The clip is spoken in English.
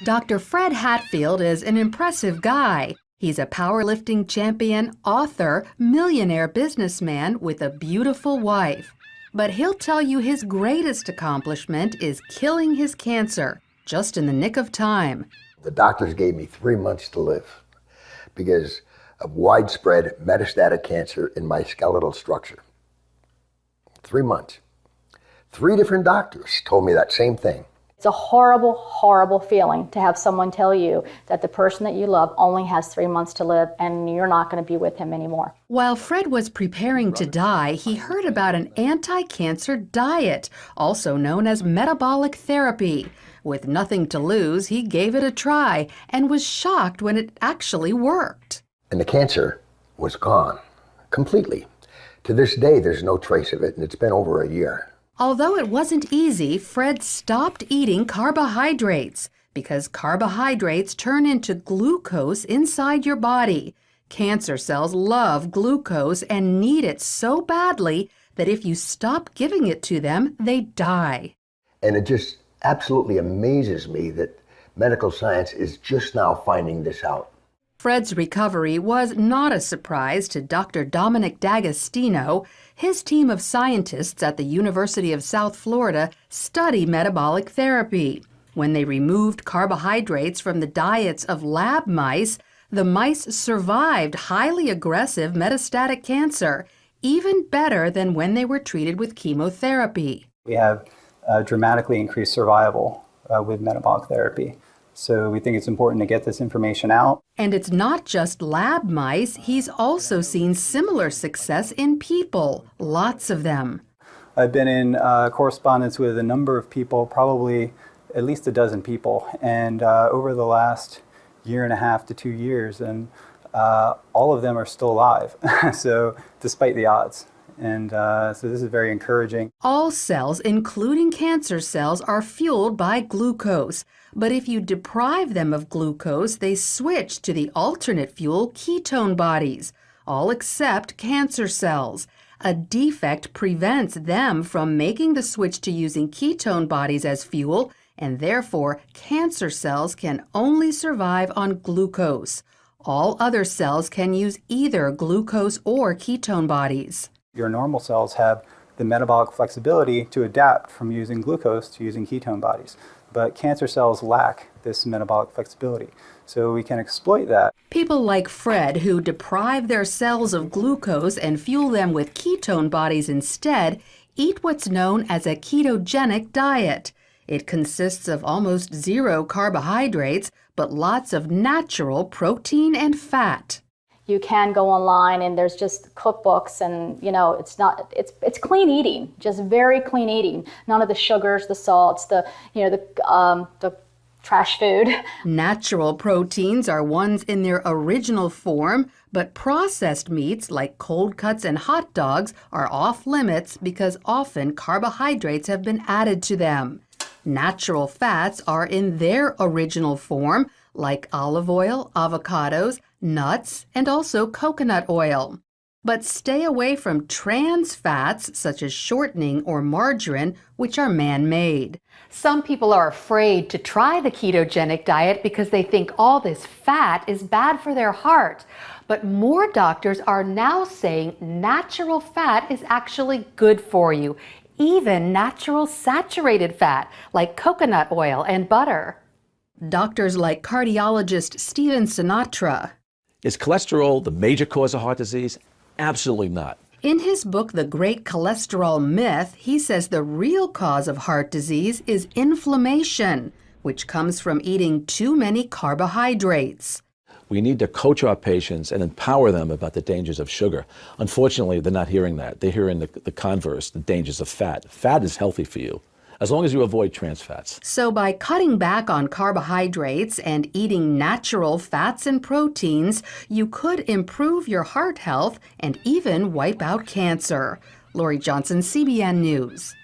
Dr. Fred Hatfield is an impressive guy. He's a powerlifting champion, author, millionaire businessman with a beautiful wife. But he'll tell you his greatest accomplishment is killing his cancer, just in the nick of time. The doctors gave me 3 months to live because of widespread metastatic cancer in my skeletal structure. 3 months. 3 different doctors told me that same thing. It's a horrible, horrible feeling to have someone tell you that the person that you love only has 3 months to live and you're not going to be with him anymore. While Fred was preparing to die, he heard about an anti-cancer diet, also known as metabolic therapy. With nothing to lose, he gave it a try and was shocked when it actually worked. And the cancer was gone completely. To this day, there's no trace of it, and it's been over a year. Although it wasn't easy, Fred stopped eating carbohydrates because carbohydrates turn into glucose inside your body. Cancer cells love glucose and need it so badly that if you stop giving it to them, they die. And it just absolutely amazes me that medical science is just now finding this out. Fred's recovery was not a surprise to Dr. Dominic D'Agostino. His team of scientists at the University of South Florida study metabolic therapy. When they removed carbohydrates from the diets of lab mice, the mice survived highly aggressive metastatic cancer, even better than when they were treated with chemotherapy. We have dramatically increased survival with metabolic therapy. So we think it's important to get this information out. And it's not just lab mice. He's also seen similar success in people, lots of them. I've been in correspondence with a number of people, probably at least a dozen people, and over the last 1.5 to 2 years, and all of them are still alive, so despite the odds. And so this is very encouraging. All cells, including cancer cells, are fueled by glucose. But if you deprive them of glucose, they switch to the alternate fuel ketone bodies, all except cancer cells. A defect prevents them from making the switch to using ketone bodies as fuel, and therefore cancer cells can only survive on glucose. All other cells can use either glucose or ketone bodies. Your normal cells have the metabolic flexibility to adapt from using glucose to using ketone bodies. But cancer cells lack this metabolic flexibility, so we can exploit that. People like Fred, who deprive their cells of glucose and fuel them with ketone bodies instead, eat what's known as a ketogenic diet. It consists of almost zero carbohydrates, but lots of natural protein and fat. You can go online and there's just cookbooks and, it's clean eating, just very clean eating. None of the sugars, the salts, the trash food. Natural proteins are ones in their original form, but processed meats like cold cuts and hot dogs are off limits because often carbohydrates have been added to them. Natural fats are in their original form, like olive oil, avocados, nuts, and also coconut oil. But stay away from trans fats such as shortening or margarine, which are man-made. Some people are afraid to try the ketogenic diet because they think all this fat is bad for their heart. But more doctors are now saying natural fat is actually good for you, even natural saturated fat like coconut oil and butter. Doctors like cardiologist Stephen Sinatra. Is cholesterol the major cause of heart disease? Absolutely not. In his book, The Great Cholesterol Myth, he says the real cause of heart disease is inflammation, which comes from eating too many carbohydrates. We need to coach our patients and empower them about the dangers of sugar. Unfortunately, they're not hearing that. They're hearing the converse, the dangers of fat. Fat is healthy for you, as long as you avoid trans fats. So by cutting back on carbohydrates and eating natural fats and proteins, you could improve your heart health and even wipe out cancer. Lori Johnson, CBN News.